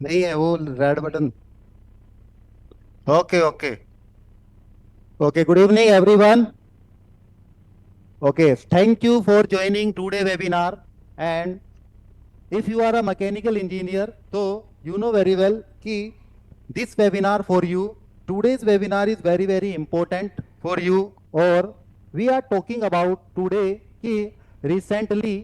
नहीं है वो red button. Okay okay okay, good evening everyone. Okay, thank you for joining today webinar. And if you are a mechanical engineer, so you know very well कि this webinar for you, today's webinar is very very important for you. और we are talking about today कि recently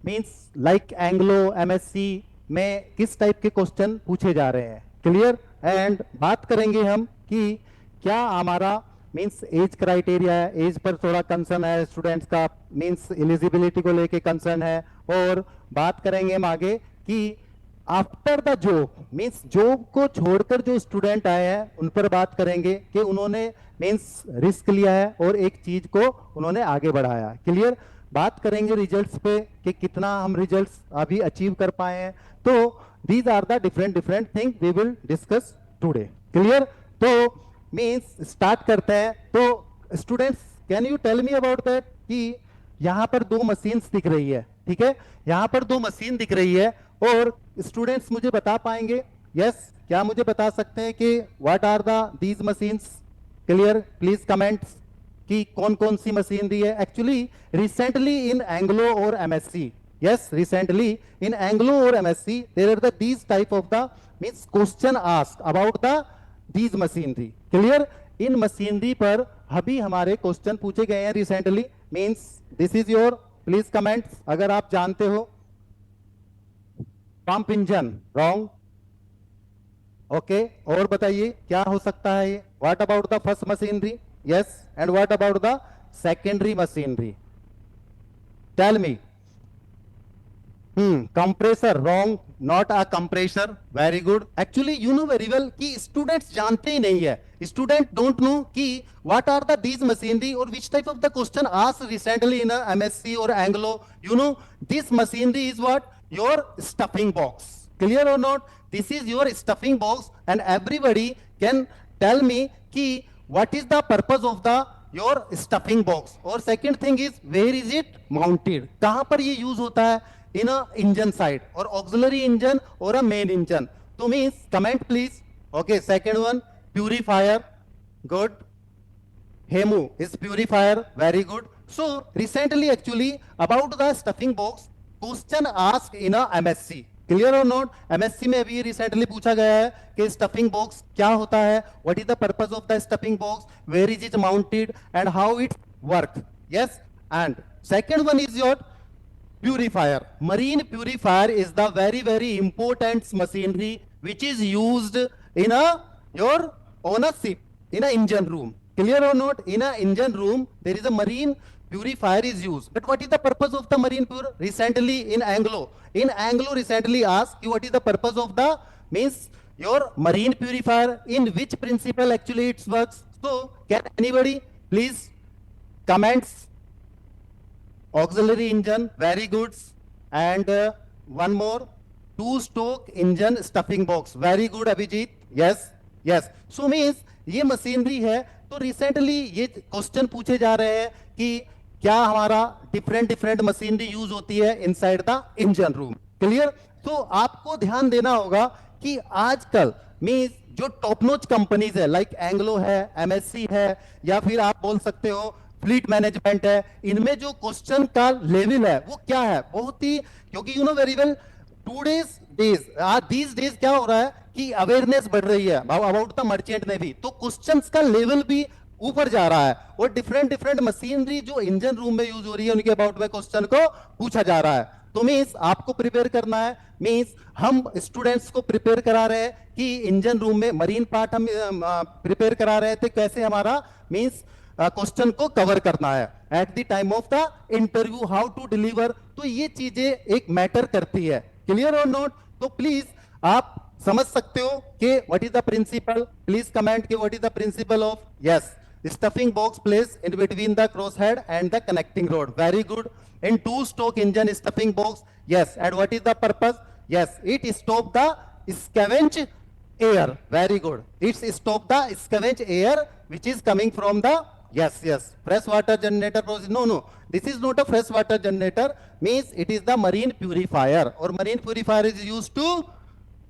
means like Anglo MSc में किस type के question पूछे जा रहे हैं, क्लियर। एंड बात करेंगे हम कि क्या हमारा मींस एज क्राइटेरिया है, एज पर थोड़ा कंसर्न है स्टूडेंट्स का, मींस एलिजिबिलिटी को लेके कंसर्न है। और बात करेंगे हम आगे कि after the job means job को छोड़कर जो स्टूडेंट आए हैं उन पर बात करेंगे कि उन्होंने मींस रिस्क लिया है और एक चीज को उन्होंने आगे बढ़ाया, क्लियर। बात करेंगे रिजल्ट्स पे कि कितना हम रिजल्ट्स अभी अचीव कर पाए हैं। तो these are the different different thing we will discuss today, clear. तो मींस स्टार्ट करते हैं। तो students, can you tell me about that कि यहाँ पर दो मशीन्स दिख रही है, ठीक है, यहाँ पर दो मशीन दिख रही है। और स्टूडेंट्स मुझे बता पाएंगे, यस क्या मुझे बता सकते हैं कि what are the these machines, clear, please comments कि कौन कौन सी मशीन दी है। एक्चुअली रिसेंटली इन एंग्लो और MSc, yes recently in anglo or msc there are these type of the means question asked about the these machinery, clear। इन machinery पर अभी हमारे क्वेश्चन पूछे गए हैं recently, means this is your, please comments अगर आप जानते हो। Pump engine wrong, okay. और बताइए क्या हो सकता है ये। What about the first machinery, yes, and what about the secondary machinery, tell me. Compressor wrong, not a compressor, very good. Actually you know very well कि स्टूडेंट्स जानते ही नहीं है, स्टूडेंट डोंट नो कि what are the these machinery और which type of the question asked recently in MSC और Anglo. You know this machinery is what, your stuffing box, clear और not. This is your stuffing box and everybody can tell me कि what is the purpose of the your stuffing box. और second thing is where is it mounted, कहां पर ये use होता है, in a engine side or auxiliary engine or a main engine, to means comment please। okay, second one purifier, good, hemu is purifier, very good। so recently actually about the stuffing box question asked in a msc, clear or not। msc में अभी recently पूछा गया है कि stuffing box क्या होता है, what is the purpose of the stuffing box, where is it mounted and how it work, yes. And second one is your purifier, marine purifier is the very very important machinery which is used in a your on a ship, in a engine room, clear or not। in a engine room there is a marine purifier is used, but what is the purpose of the marine pure, recently in anglo recently asked what is the purpose of the means your marine purifier, in which principle actually it works। so can anybody please comments, auxiliary engine, very good। and one more, two stroke engine stuffing box, very good abhijit, yes yes। so means ये machinery है। तो recently ये question पूछे जा रहे हैं कि क्या हमारा डिफरेंट डिफरेंट मशीनरी यूज होती है inside the engine room, clear. तो आपको ध्यान देना होगा कि आजकल मींस जो टॉप नॉच कंपनीज है लाइक एंग्लो है, एमएससी है, या फिर आप बोल सकते हो फ्लीट मैनेजमेंट है, इनमें जो क्वेश्चन का लेवल है वो क्या है, बहुत ही, क्योंकि you know very well today's days these days क्या हो रहा है कि अवेयरनेस बढ़ रही है अबाउट द मर्चेंट नेवी, तो क्वेश्चंस का लेवल भी ऊपर जा रहा है और डिफरेंट डिफरेंट मशीनरी जो इंजन रूम में यूज हो रही है उनके अबाउट में क्वेश्चन को पूछा जा रहा है। तो मीन्स आपको प्रिपेयर करना है, मीन्स हम स्टूडेंट्स को प्रिपेयर करा रहे हैं कि इंजन रूम में मरीन पार्ट हम प्रिपेयर करा रहे थे, कैसे हमारा मीन्स क्वेश्चन को कवर करना है at the time of the interview, how to deliver. तो ये चीजें एक मैटर करती है, क्लियर और नॉट। तो प्लीज आप समझ सकते हो कि what is the principle, please comment कि what is the principle of, yes, stuffing box placed in between the crosshead and the connecting rod, very good। in two stroke engine stuffing box, yes, and what is the purpose, yes, it stop the scavenge air, very good, it stop the scavenge air which is coming from the, yes yes, fresh water generator process, no this is not a fresh water generator, means it is the marine purifier, or marine purifier is used to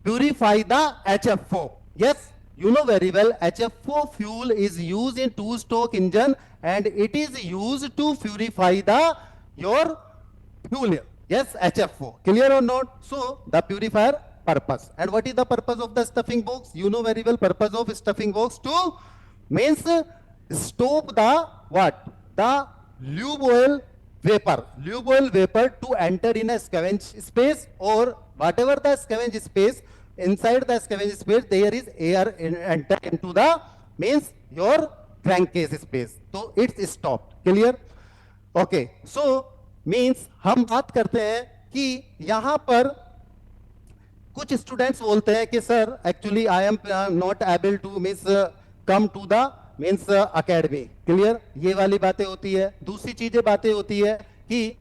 purify the HFO. Yes, you know very well HFO fuel is used in two-stroke engine and it is used to purify the your fuel. Yes, HFO. Clear or not? So the purifier purpose. And what is the purpose of the stuffing box? You know very well purpose of stuffing box to means stop the what? The lube oil vapor to enter in a scavenge space, or whatever the scavenge space, inside the scavenge space there is air enter into the means your crankcase space, so it's stopped. Clear? Okay, so means हम बात करते हैं कि यहां पर कुछ students बोलते हैं कि sir actually I am not able to means come to the means academy. Clear? ये वाली बातें होती है. दूसरी चीजें बातें होती है कि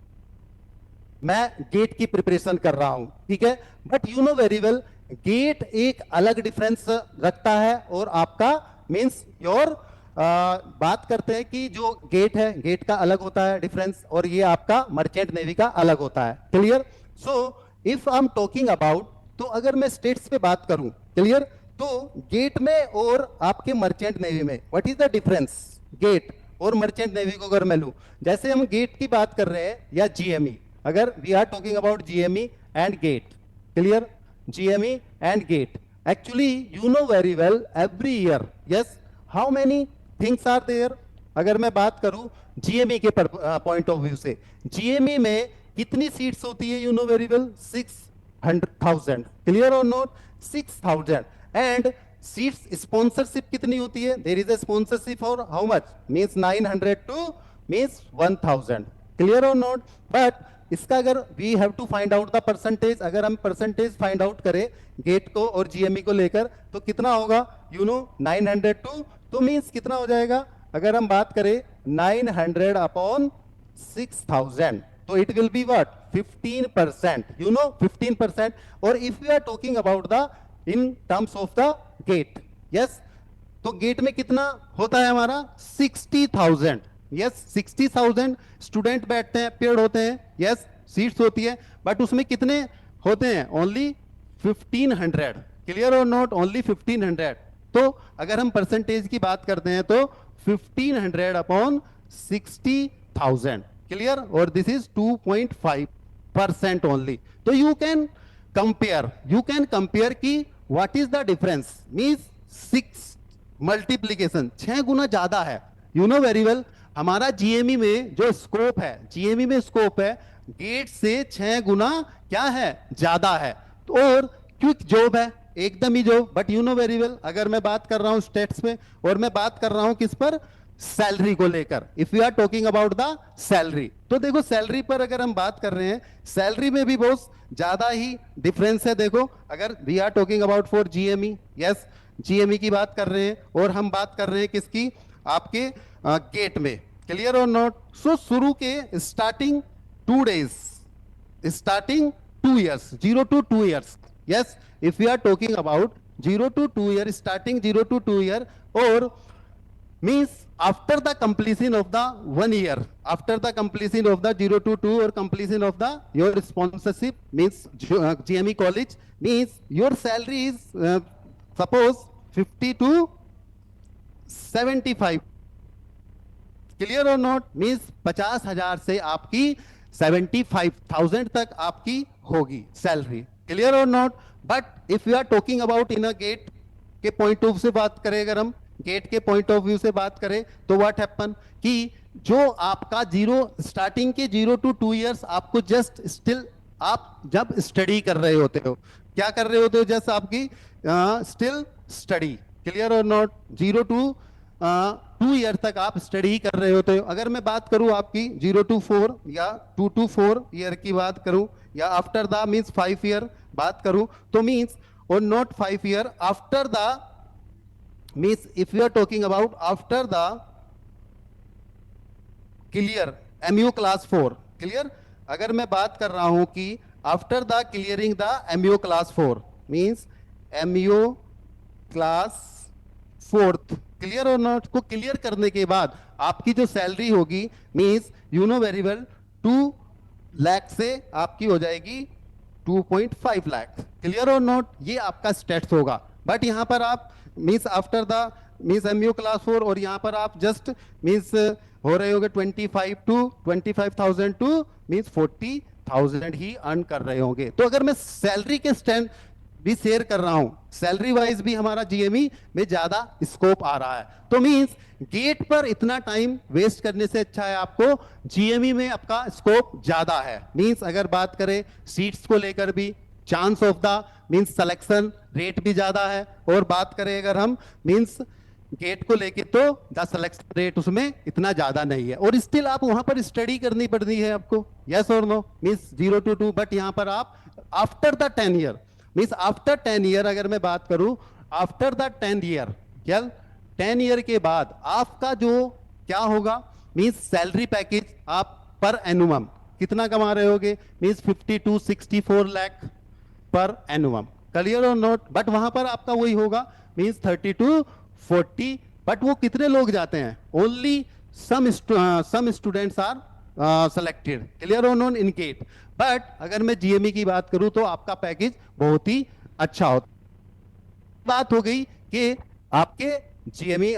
मैं गेट की प्रिपरेशन कर रहा हूं, ठीक है, but you know very well gate एक अलग डिफरेंस रखता है और आपका मीन्स योर बात करते हैं कि जो गेट है गेट का अलग होता है डिफरेंस, और ये आपका मर्चेंट नेवी का अलग होता है. Clear? So if I am talking about, तो अगर मैं स्टेट्स पे बात करूं, क्लियर, तो गेट में और आपके मर्चेंट नेवी में what is the difference? GATE और मर्चेंट नेवी को अगर मैं लूं, जैसे हम गेट की बात कर रहे हैं या जीएमई, अगर we are talking about GME and GATE, clear, GME and GATE, actually you know very well every year, yes, how many things are there. अगर मैं बात करूं जीएमई के पॉइंट ऑफ व्यू से, जीएमई में कितनी सीट्स होती है? You know very well 600,000. Clear और नॉट? 6,000. एंड सीट्स स्पॉन्सरशिप कितनी होती है? There is a sponsorship for how much? Means 900 to means 1000. Clear और नॉट? बट इसका अगर we have to find out the percentage, अगर हम परसेंटेज फाइंड आउट करें गेट को और जीएमई को लेकर, तो कितना होगा? यू नो 900 टू, तो मींस कितना हो जाएगा? अगर हम बात करें 900 अपॉन 6000, तो it will be what? 15%. You know 15%. और if we are talking about the in terms of the GATE, yes, तो गेट में कितना होता है हमारा? 60,000. यस, 60,000 स्टूडेंट बैठते हैं, पेड़ होते हैं, यस, सीट्स होती है, बट उसमें कितने होते हैं? ओनली 1500. क्लियर और नॉट? ओनली 1500. तो अगर हम परसेंटेज की बात करते हैं तो 1500 अपॉन 60,000. क्लियर? और दिस इज 2.5% ओनली. तो यू कैन कंपेयर की what is the difference? Means 6 multiplication, 6 गुना ज्यादा है. यू नो वेरी वेल हमारा जीएमई में जो स्कोप है, जीएमई में स्कोप है गेट से 6 गुना क्या है? ज्यादा है. और क्विक जॉब है, एकदम ही job. But you know very well अगर मैं बात कर रहा हूं स्टेट्स में, और मैं बात कर रहा हूं किस पर? सैलरी को लेकर. If we are talking about the salary, तो देखो सैलरी पर अगर हम बात कर रहे हैं, सैलरी में भी बहुत ज्यादा ही डिफरेंस है. देखो अगर we are talking about for GME, yes, GME की बात कर रहे हैं, और हम बात कर रहे हैं किसकी? आपके गेट में. क्लियर और नॉट? सो शुरू के starting 2 days, starting 2 years, 0 to 2 years. Yes, if we are talking about 0 to 2 year, starting 0 to 2 year, or means after the completion of the 1 year, after the completion of the 0 to 2 or completion of the your sponsorship means GME college, means your salary is suppose 50 to 75. Clear और not? Means 50,000 से आपकी 75,000 तक आपकी होगी salary. Clear और not? But if you are talking about in a GATE के point of से बात करें, अगर हम गेट के पॉइंट ऑफ व्यू से बात करें, तो व्हाट हैपन कि जो आपका स्टार्टिंग के 0 to 2 years आपको जस्ट स्टिल आप जब स्टडी कर रहे होते हो, क्या कर रहे होते हो? जस्ट आपकी स्टिल स्टडी. क्लियर और नॉट? 0 to 2 ईयर तक आप स्टडी कर रहे होते हो. अगर मैं बात करूं आपकी 0 to 4 या 2 to 4 ईयर की बात करूं, या आफ्टर द मींस 5 ईयर बात करूं, तो मींस और not 5 year, after the means if you are talking about after the clear MU class 4. Clear? अगर मैं बात कर रहा हूं कि after the clearing the MU class 4 means MU class 4th, clear और नॉट, को क्लियर करने के बाद आपकी जो सैलरी होगी means you know very well 2 lakh से आपकी हो जाएगी 2.5 लाख। क्लियर और नॉट? ये आपका स्टेट्स होगा। बट यहाँ पर आप means after the means MU class 4 और यहाँ पर आप जस्ट मीन्स हो रहे होगे 25,000 टू मीन्स 40,000 ही अर्न कर रहे होंगे। तो अगर मैं सैलरी के स्टैंड भी शेयर कर रहा हूं, सैलरी वाइज भी हमारा जीएमई में ज्यादा स्कोप आ रहा है। तो मींस गेट पर इतना टाइम वेस्ट करने से अच्छा है आपको जीएमई में आपका स्कोप ज्यादा है। मींस अगर बात करें सीट्स को लेकर भी chance of the means selection rate भी ज्यादा है, और बात करें अगर हम मींस गेट को लेके तो द सिलेक्शन रेट उसमें इतना ज्यादा नहीं है, और स्टिल आप वहां पर स्टडी करनी पड़ती है आपको। यस और नो? Means 0 to 2। बट यहां पर आप after the 10 year means after 10 year अगर मैं बात करूं, आफ्टर द 10 ईयर क्या 10 ईयर के बाद आपका जो क्या होगा मीन्स सैलरी पैकेज आप पर एनुअम कितना कमा रहे होगे मीन्स 50 to 64 लाख पर एनुअम। क्लियर और नॉट? बट वहां पर आपका वही होगा मीन्स 30 to 40। बट वो कितने लोग जाते हैं? Only some students are selected. Clear और नॉट? In GATE. बट अगर मैं जीएमई की बात करूं तो आपका पैकेज बहुत ही अच्छा होता। बात हो गई कि आपके जीएमई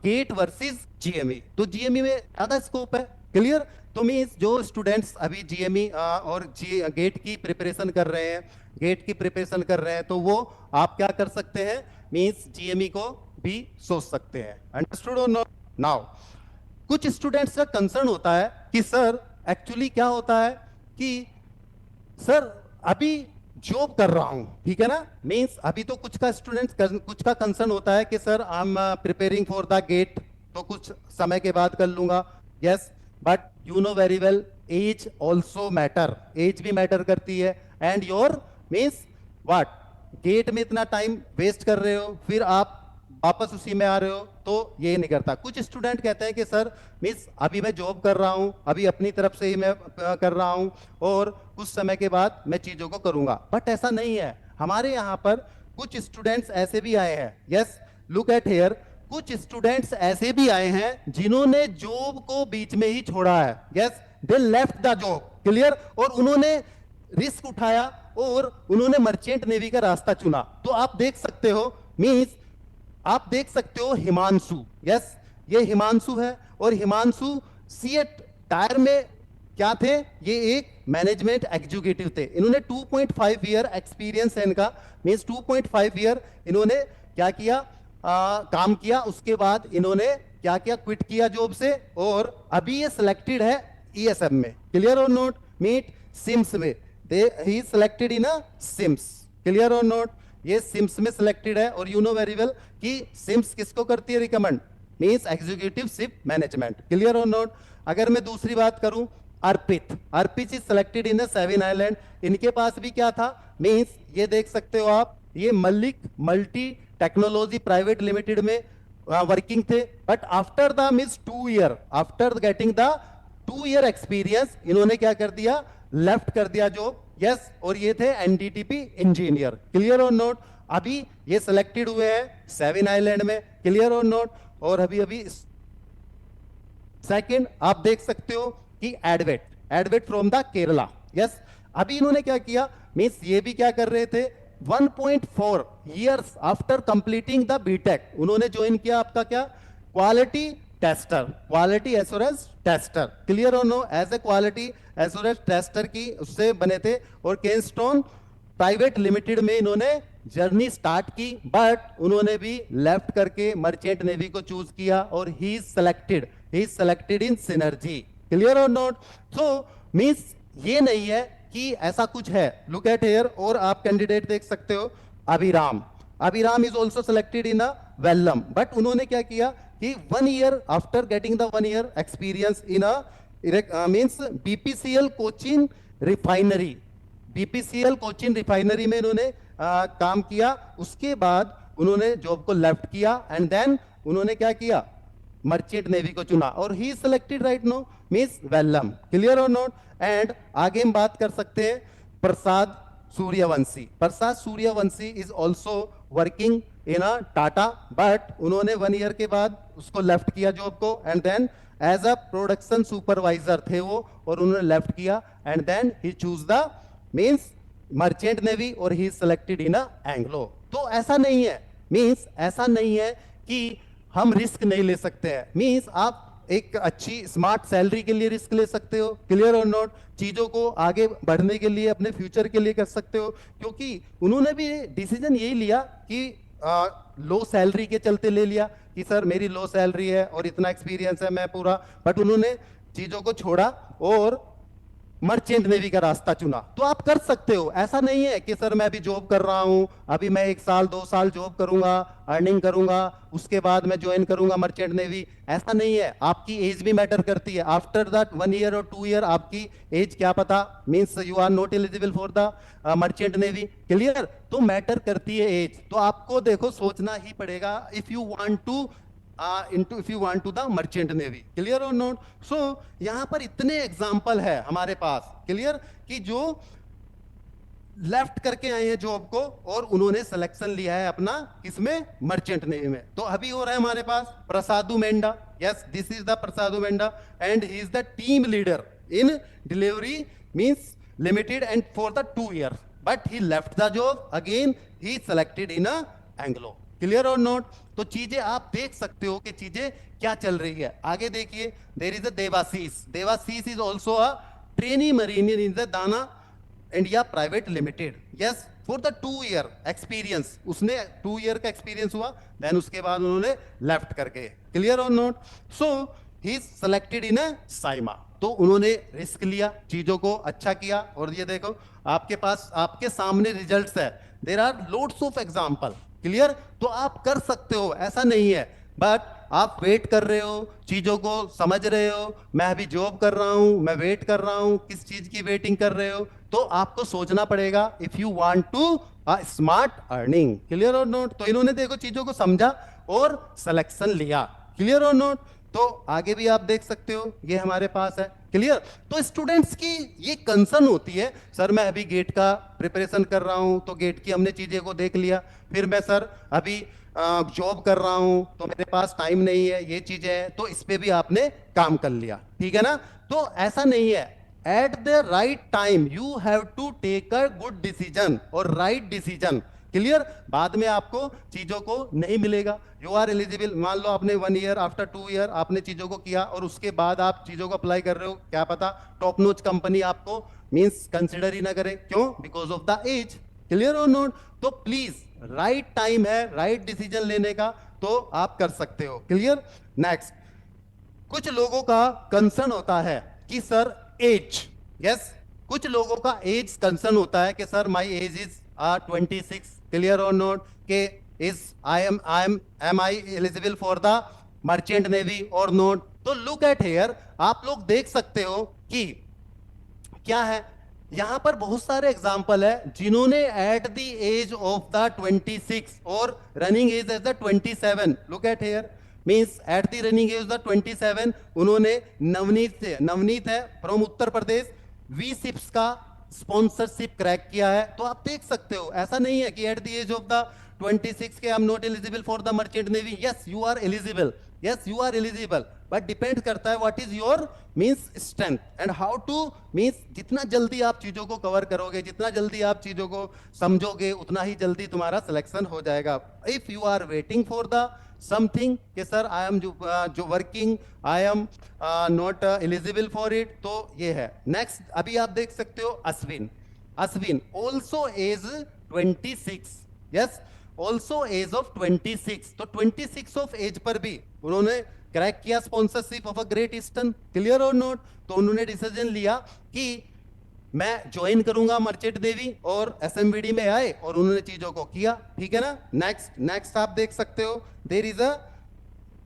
गेट वर्सेस जीएमई, तो जीएमई में ज्यादा स्कोप है। क्लियर? तो मीन्स जो स्टूडेंट्स अभी जीएमई और गेट की प्रिपरेशन कर रहे हैं, गेट की प्रिपरेशन कर रहे हैं, तो वो आप क्या कर सकते हैं मीन्स जीएमई को भी सोच सकते हैं। अंडरस्टूड और नॉट? नाउ कुछ स्टूडेंट्स का कंसर्न होता है कि सर एक्चुअली क्या होता है कि सर अभी जॉब कर रहा हूं, ठीक है ना, मींस अभी तो कुछ का कंसर्न होता है कि sir I am preparing for the GATE, तो कुछ समय के बाद कर लूंगा। Yes, but you know very well age also matter, age भी मैटर करती है। And your means what, GATE में इतना टाइम वेस्ट कर रहे हो, फिर आप वापस उसी में आ रहे हो, तो ये नहीं करता। कुछ स्टूडेंट कहते हैं कि सर मिस अभी मैं जॉब कर रहा हूं, अभी अपनी तरफ से ही मैं कर रहा हूं, और कुछ समय के बाद मैं चीजों को करूंगा। बट ऐसा नहीं है। हमारे यहाँ पर कुछ स्टूडेंट्स ऐसे भी आए हैं, यस लुक एट हियर, कुछ स्टूडेंट्स ऐसे भी आए हैं जिन्होंने जॉब को बीच में ही छोड़ा है। Yes, they left the job. Clear? और उन्होंने रिस्क उठाया और उन्होंने मर्चेंट नेवी का रास्ता चुना। तो आप देख सकते हो मीन्स आप देख सकते हो हिमांशु, यस ये हिमांशु है, और हिमांशु सीएट टायर में क्या थे, ये एक मैनेजमेंट एग्जीक्यूटिव थे। इन्होंने 2.5 ईयर एक्सपीरियंस है इनका, मींस 2.5 ईयर इन्होंने क्या किया काम किया। उसके बाद इन्होंने क्या किया, क्विट किया जॉब से, और अभी ये सिलेक्टेड है ईएसएम में। क्लियर और नॉट? मीट सिम्स में, he selected in a SIMS. Clear और नॉट? ये सिम्स में सिलेक्टेड है, और यू नो वेरी वेल कि सिम्स किसको करती है recommend, means executive ship management. Clear और नॉट? अगर मैं दूसरी बात करूं, Arpit is selected in the 7 island. इनके पास भी क्या था मींस ये देख सकते हो आप, ये Malik multi technology private limited में वर्किंग थे। But after the means 2 year, after getting the 2 year experience, इन्होंने क्या कर दिया, लेफ्ट कर दिया जॉब। यस, और ये थे एनडीटीपी इंजीनियर। क्लियर और नोट? अभी ये सिलेक्टेड हुए हैं 7 आइलैंड में। क्लियर और नोट? और अभी सेकंड आप देख सकते हो कि एडवेट फ्रॉम द केरला। यस, अभी इन्होंने क्या किया मींस ये भी क्या कर रहे थे, 1.4 years after completing the BTech उन्होंने ज्वाइन किया आपका क्या, quality tester, quality assurance tester. Clear और no? As a quality assurance tester की उससे बने थे, और केनस्टोन प्राइवेट लिमिटेड में इन्होंने जर्नी स्टार्ट की। बट उन्होंने भी लेफ्ट करके मर्चेंट नेवी को चूज किया, और ही is selected in synergy. Clear और नॉट? सो मींस ये नहीं है कि ऐसा कुछ है। लुक एट हियर, और आप कैंडिडेट देख सकते हो Abhiram is also selected in a Wallem. But उन्होंने क्या किया कि 1 year after getting the 1 year experience in a means BPCL Cochin refinery, BPCL Cochin refinery में इन्होंने काम किया। उसके बाद उन्होंने जॉब को लेफ्ट किया, एंड देन उन्होंने क्या किया, मर्चेंट नेवी को चुना, और he selected right no means Wallem. Clear और नॉट? एंड आगे हम बात कर सकते हैं Prasad Suryavanshi is also working in a Tata. But उन्होंने 1 ईयर के बाद उसको लेफ्ट किया जॉब को, and then as a production supervisor थे वो, और उन्होंने लेफ्ट किया, and then he choose the means merchant navy और ही सिलेक्टेड इन एंग्लो। तो ऐसा नहीं है, मींस ऐसा नहीं है कि हम रिस्क नहीं ले सकते हैं, मींस आप एक अच्छी स्मार्ट सैलरी के लिए रिस्क ले सकते हो, क्लियर और नॉट, चीजों को आगे बढ़ने के लिए, अपने फ्यूचर के लिए कर सकते हो, क्योंकि उन्होंने भी डिसीजन यही लिया कि लो सैलरी के चलते ले लिया कि सर मेरी लो सैलरी है और इतना एक्सपीरियंस है मैं पूरा, बट उन्होंने चीजों को छोड़ा और मर्चेंट नेवी का रास्ता चुना। तो आप कर सकते हो, ऐसा नहीं है कि सर मैं अभी जॉब कर रहा हूं, अभी मैं 1 साल 2 साल जॉब करूंगा, अर्निंग करूंगा, उसके बाद मैं ज्वाइन करूंगा मर्चेंट नेवी, ऐसा नहीं है। आपकी एज भी मैटर करती है, आफ्टर दैट 1 ईयर और 2 ईयर आपकी एज क्या पता, means you are not eligible for the merchant navy, clear. तो मैटर करती है एज, तो आपको देखो सोचना ही पड़ेगा if you want to if you want to the merchant navy, clear or not। so यहां पर इतने एग्जाम्पल है हमारे पास, क्लियर, कि जो लेफ्ट करके आए हैं जॉब को और उन्होंने सिलेक्शन लिया है अपना किसमें, मर्चेंट नेवी में। तो अभी हो रहा है हमारे पास Prasadu Mendha, yes this is the Prasadu Mendha and he is the team leader in delivery means limited and for the 2 years, but he left the job again, he selected in Anglo, clear और not. तो चीजें आप देख सकते हो कि चीजें क्या चल रही है। आगे देखिए, there is a Devashish, Devashish is also a trainee marine in the Dana India private limited, yes for the 2 year experience, उसने 2 year का एक्सपीरियंस हुआ, देन उसके बाद उन्होंने लेफ्ट करके, क्लियर और नॉट। सो ही सिलेक्टेड इन साइमा, तो उन्होंने रिस्क लिया, चीजों को अच्छा किया, और ये देखो आपके पास आपके सामने रिजल्ट्स है, there are loads of example, clear. तो आप कर सकते हो, ऐसा नहीं है, बट आप वेट कर रहे हो, चीजों को समझ रहे हो, मैं अभी जॉब कर रहा हूं, मैं वेट कर रहा हूं, किस चीज की वेटिंग कर रहे हो, तो आपको सोचना पड़ेगा if you want to smart earning, clear और नोट। तो इन्होंने देखो चीजों को समझा और सिलेक्शन लिया, क्लियर और नोट। तो आगे भी आप देख सकते हो, ये हमारे पास है, क्लियर। तो स्टूडेंट्स की ये कंसर्न होती है, सर मैं अभी गेट का प्रिपरेशन कर रहा हूं, तो गेट की हमने चीजें को देख लिया, फिर मैं सर अभी जॉब कर रहा हूं तो मेरे पास टाइम नहीं है, ये चीजें हैं, तो इस पे भी आपने काम कर लिया, ठीक है ना। तो ऐसा नहीं है, at the right time you have to take a good decision और राइट डिसीजन, क्लियर। बाद में आपको चीजों को नहीं मिलेगा, यू आर एलिजिबल, मान लो आपने 1 year आफ्टर 2 year आपने चीजों को किया और उसके बाद आप चीजों को अप्लाई कर रहे हो, क्या पता टॉप नोच कंपनी आपको मींस कंसिडर ही ना करे, क्यों, because of the age, clear और नॉट। तो प्लीज राइट टाइम है राइट डिसीजन लेने का, तो आप कर सकते हो, क्लियर। नेक्स्ट, कुछ लोगों का कंसर्न होता है कि सर एज, यस कुछ लोगों का एज कंसर्न होता है कि sir my age is 26, clear और नॉट, के is am I eligible for the merchant navy और नॉट। तो लुक एट हेयर, आप लोग देख सकते हो कि क्या है, यहां पर बहुत सारे एग्जाम्पल है जिन्होंने at the age of the 26 और running age age the 27, look at here, means at the running age the 27 उन्होंने नवनीत है from Uttar Pradesh, V ships का स्पॉन्सरशिप क्रैक किया है। तो आप देख सकते हो, ऐसा नहीं है कि at the age of the 26 के I am not eligible for the merchant navy, yes you are eligible, yes you are eligible, but depend करता है what is your means strength and how to means, जितना जल्दी आप चीजों को cover करोगे, जितना जल्दी आप चीजों को समझोगे, उतना ही जल्दी तुम्हारा सिलेक्शन हो जाएगा। If you are waiting for the something कि सर आई एम जो working I am not eligible for it, तो ये है। नेक्स्ट अभी आप देख सकते हो Ashwin, Ashwin also age 26, yes also age of 26, तो 26 ऑफ एज पर भी उन्होंने क्रैक किया sponsorship of a great eastern, clear और नॉट। तो उन्होंने डिसीजन लिया कि मैं ज्वाइन करूंगा मर्चेंट नेवी और एसएमबीडी में आए और उन्होंने चीजों को किया, ठीक है ना। नेक्स्ट नेक्स्ट आप देख सकते हो, there is a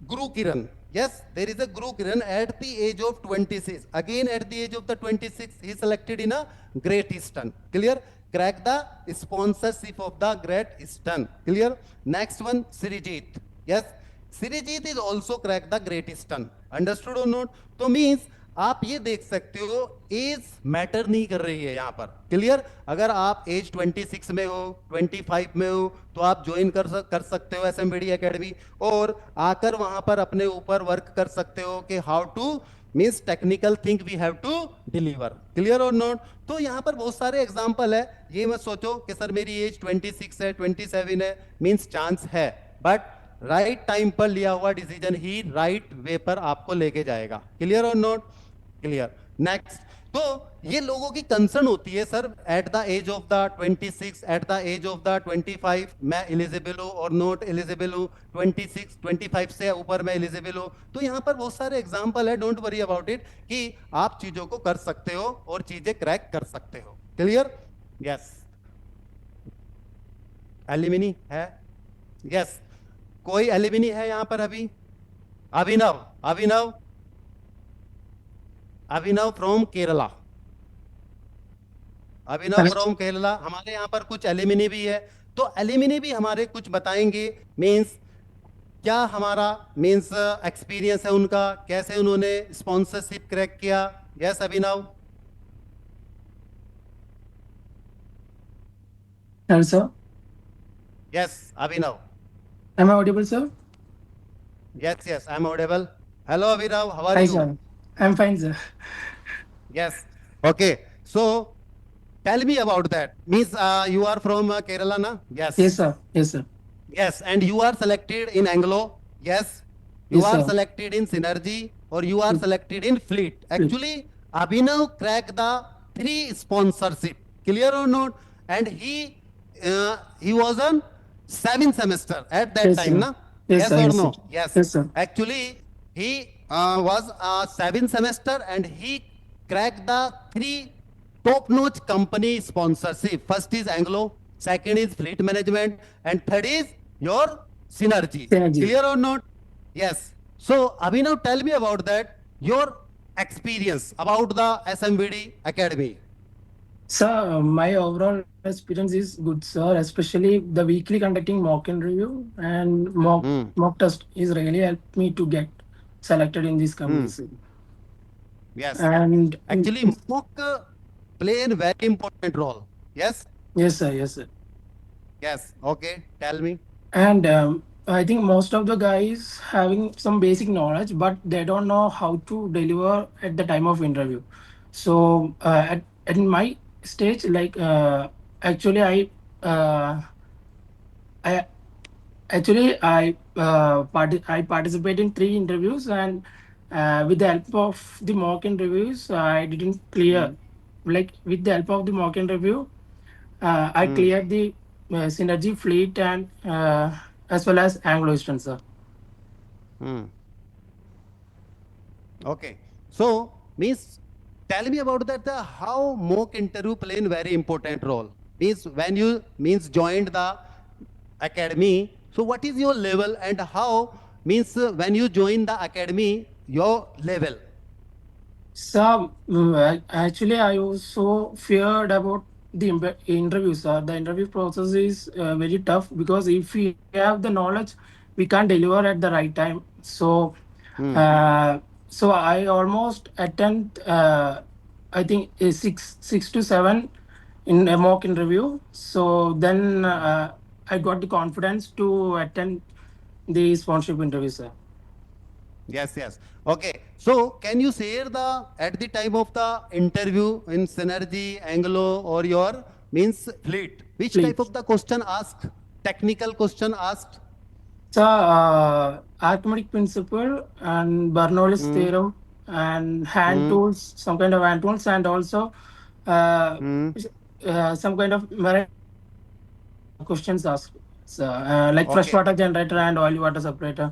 Guru Kiran, yes there is a Guru Kiran at the age of 26, again at the age of the 26 he selected in a Great Eastern, clear, crack the sponsorship of the Great Eastern, clear. Next one Srijit, yes Srijit is also crack the Great Eastern, understood or not। तो means आप ये देख सकते हो as matter नहीं कर रही है यहां पर, क्लियर। अगर आप एज 26 में हो 25 में हो तो आप ज्वाइन कर सकते हो एसएमबीडी एकेडमी और आकर वहां पर अपने ऊपर वर्क कर सकते हो कि how to means technical thing we have to deliver, clear और नॉट। तो यहाँ पर बहुत सारे एग्जांपल है, ये मत सोचो कि सर मेरी एज 26 है 27 है, मींस चांस है, बट राइट टाइम पर लिया हुआ डिसीजन ही राइट वे पर आपको लेके जाएगा, क्लियर और नॉट, क्लियर। नेक्स्ट, तो ये लोगों की कंसर्न होती है sir at the age of the 26, at the age of the 25 मैं एलिजिबल हूं और नॉट एलिजिबल हूं, 26 25 से ऊपर मैं एलिजिबल हूं। तो यहां पर बहुत सारे एग्जांपल है, डोंट वरी अबाउट इट, कि आप चीजों को कर सकते हो और चीजें क्रैक कर सकते हो, क्लियर। यस, एलिमिनी है, यस, कोई एलिमिनी है यहां पर अभी? Abhinav, Abhinav, Abhinav from Kerala, Abhinav from Kerala. हमारे यहाँ पर कुछ एलिमिनी भी है, तो एलिमिनी भी हमारे कुछ बताएंगे, मींस क्या हमारा मींस एक्सपीरियंस है उनका, कैसे उन्होंने स्पॉन्सरशिप क्रैक किया। Yes Abhinav. Hello, sir. Yes Abhinav. Am I audible, sir? Yes yes I am audible. Hello Abhinav, how are Hi, you? sir. I'm fine, sir. Yes, okay, so tell me about that, means you are from Kerala ना? Yes, Yes, sir. Yes, sir. yes, and you are selected in Anglo. Yes, you Yes, are sir. selected in Synergy, or you are Yes, selected in Fleet. please. Actually, Abhinav cracked the 3 sponsorship. Clear or not? And he was on 7th semester at that Yes, time, sir. na? Yes, Yes sir. or Yes, sir. no? Yes. Yes, sir. Actually, he was 7th semester and he cracked the 3 top-notch company sponsorship. First is Anglo, second is Fleet Management, and third is your Synergy. Synergy. Clear or not? Yes. So, Abhinav, tell me about that, your experience about the SMVD Academy. Sir, my overall experience is good, sir. Especially the weekly conducting mock interview and Hmm. mock test is really helped me to get selected in this company, Hmm. sir. Yes. And Actually, mock play a very important role. Yes. yes, sir. Yes, sir. Yes. Okay. Tell me. And I think most of the guys having some basic knowledge, but they don't know how to deliver at the time of interview. So at my stage, like actually uh, I I participate in 3 interviews, and with the help of the mock interviews, I didn't clear. Hmm. Like with the help of the mock interview, I Hmm. cleared the Synergy Fleet and as well as Anglo Eastern, sir. Hmm. Okay. So, means tell me about that the how mock interview play a very important role. Means when you means joined the academy. So what is your level and how means when you join the academy your level? So actually, I was so feared about the interview, sir. The interview process is very tough because if we have the knowledge, we can't deliver at the right time. So, Hmm. uh, so I almost attend. I think six to seven in a mock interview. So then I got the confidence to attend the sponsorship interview, sir. Yes, yes. Okay. So can you share the at the time of the interview in Synergy, Anglo or your means fleet, which type Please. of the question asked? Technical question asked? So, arithmetic principle and Bernoulli's Hmm. theorem and hand Hmm. tools, some kind of hand tools, and also uh, Hmm. some kind of marine questions asked. So, like Okay. freshwater generator and oily water separator.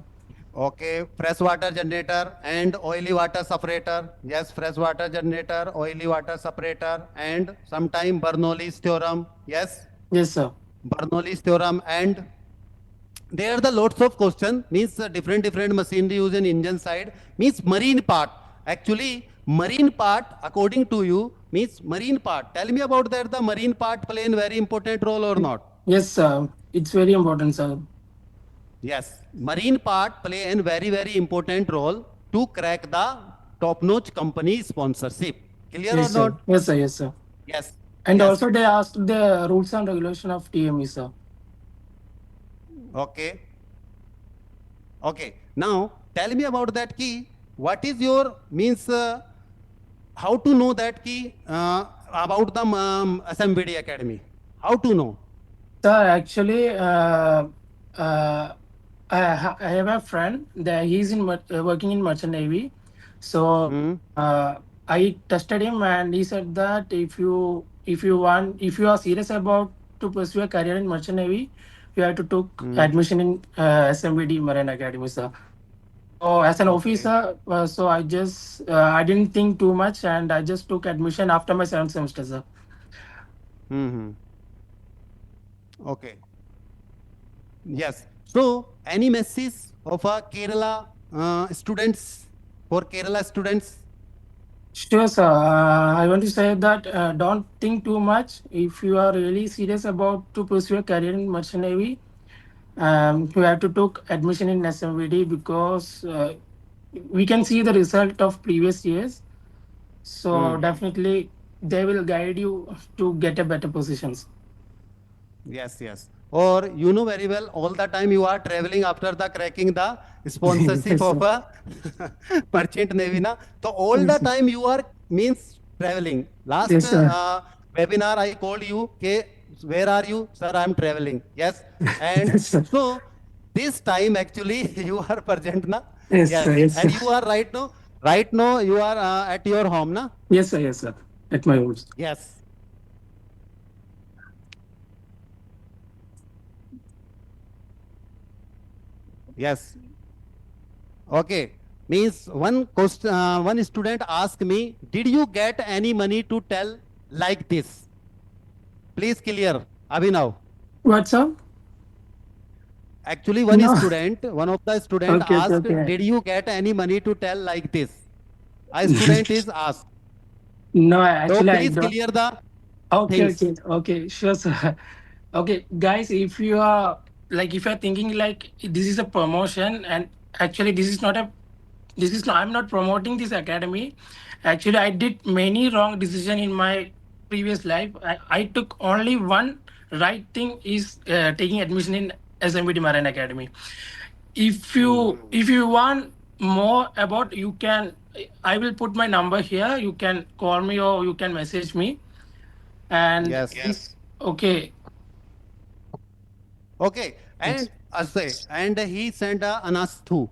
Okay, fresh water generator and oily water separator. Yes, fresh water generator, oily water separator, and sometime Bernoulli's theorem. Yes, Yes, sir. Bernoulli's theorem, and there are the lots of question. Means different machinery used in engine side. Means marine part. Actually, marine part, according to you, means marine part. Tell me about that. The marine part play a very important role or not? Yes, sir. It's very important, sir. Yes, marine part play a very important role to crack the top-notch company sponsorship. Clear or Yes, sir. not? Yes, sir. Yes, sir. Yes, And yes. also they asked the rules and regulation of TME, sir. Okay, okay. Now tell me about that key. What is your means? how to know that ki about the SMBD Academy? How to know? So actually, I have a friend that he's in working in merchant navy. So Hmm. I tested him, and he said that if you are serious about to pursue a career in merchant navy, you have to take Hmm. admission in SMBD Marine Academy, sir. So as an Okay. officer, so I didn't think too much, and I just took admission after my seventh semester, sir. Hmm. Okay. Yes. So, any message of a Kerala students, for Kerala students? Sure, sir. I want to say that don't think too much. If you are really serious about to pursue a career in merchant navy, you have to take admission in SMVD because we can see the result of previous years. So Hmm. definitely they will guide you to get a better positions. Yes, yes. Or you know very well, all the time you are traveling after the cracking the sponsorship Yes, of sir. a merchant navy na. So all the Yes, sir. time you are means traveling. Last Yes, sir. webinar I called you, okay, where are you? Sir, I am traveling. Yes. And Yes, sir. so this time actually you are present na. Yes, sir. Yes. Yes, And sir. you are right now you are at your home na. Yes, sir. Yes, sir. At my home. Yes. Yes. Okay. Means one question, one student asked me, did you get any money to tell like this? Please clear. Abhinav. What's up? Actually, No. one of the student Okay, okay, asked, okay. did you get any money to tell like this? A student is asked. No, So actually, I please don't. clear the Okay, things. okay, okay, sure, sir. Okay, guys, if you are like, if you're thinking like this is a promotion, and actually, this is not, I'm not promoting this academy. Actually, I did many wrong decision in my previous life. I took only one right thing is taking admission in SMBT Marine Academy. Hmm. If you want more about, you can, I will put my number here. You can call me or you can message me. And Yes. yes, okay. Okay. And Yes. Asay, and he sent a Anasthu.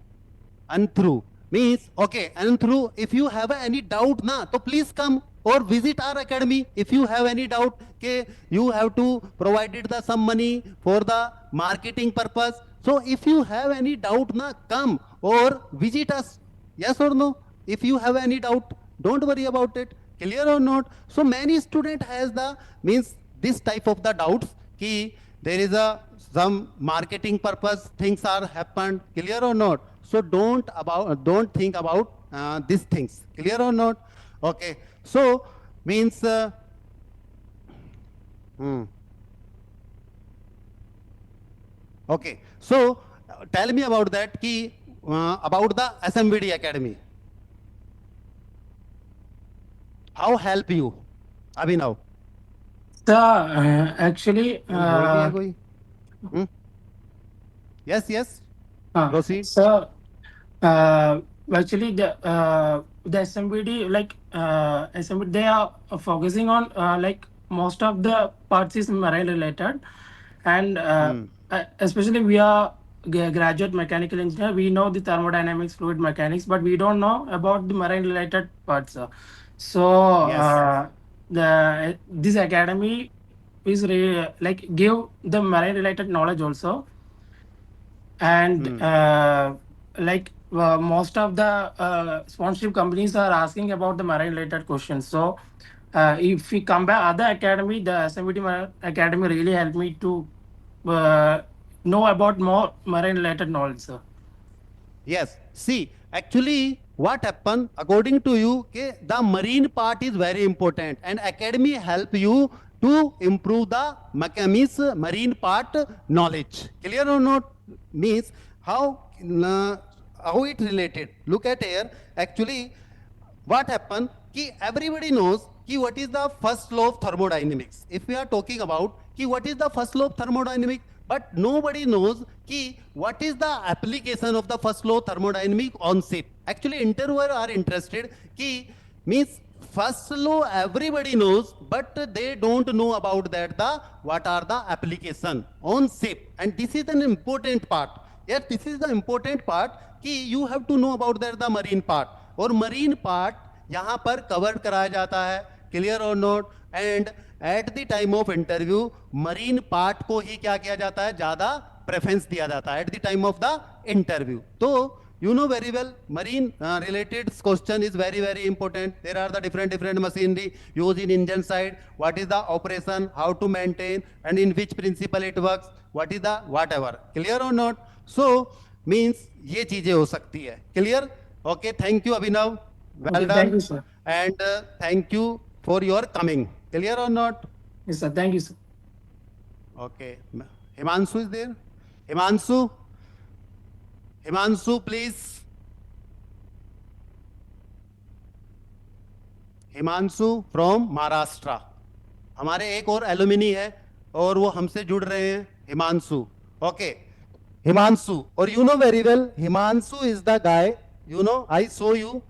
Anthru means okay. Anthru, if you have any doubt na, so please come or visit our academy. If you have any doubt, okay, you have to provided the some money for the marketing purpose. So if you have any doubt na, come or visit us. Yes or no? If you have any doubt, don't worry about it. Clear or not? So many student has the means this type of the doubts ki there is a some marketing purpose things are happened. Clear or not? So don't think about these things. Clear or not? Okay. So means hmm. Okay. So tell me about that ki about the SMBD Academy. How help you? Abhinav. So actually, कौन बोल रही है कोई? Hmm? Yes, yes. Proceed. so uh, actually the SMBD like SMBD they are focusing on like most of the parts is marine related, and Hmm. especially we are graduate mechanical engineer. We know the thermodynamics, fluid mechanics, but we don't know about the marine related parts. So Yes. the this academy is like give the marine related knowledge also. And Hmm. like most of the sponsorship companies are asking about the marine related questions. So if we compare other academy, the SMBT academy really helped me to uh, know about more marine related knowledge, sir. Yes. See, actually, what happened according to you? Okay, the marine part is very important, and academy help you to improve the means marine part knowledge. Clear or not? Means uh, how it related. Look at here. Actually, what happened? Ki everybody knows ki what is the first law of thermodynamics. If we are talking about ki what is the first law of thermodynamics, but nobody knows ki what is the application of the first law of thermodynamics on ship. Actually, interviewer are interested ki means first law everybody knows, but they don't know about that the what are the application on ship, and this is an important part. Yes, this is the important part कि you have to know about that the marine part, और marine part यहाँ पर cover कराया जाता है, clear और not. And eight the time of interview marine part को ही क्या किया जाता है, ज्यादा प्रेफरेंस दिया जाता है at the time of the interview. तो you know very well marine related question is very very important. There are the different machinery used in engine side, what is the operation, how to maintain, and in which principle it works, what is the whatever, clear or not. So means ये चीजें हो सकती है, clear. Okay, thank you Abhinav, well Okay, done, thank you, sir. and thank you for your coming, clear or not. Yes, sir. Thank you, sir. Okay, Himanshu is there. Himanshu please. Himanshu from Maharashtra. हमारे एक और alumni है और वो हमसे जुड़ रहे हैं, हिमांशु. ओके, हिमांशु, और you know very well Himanshu is the guy, you know I show you,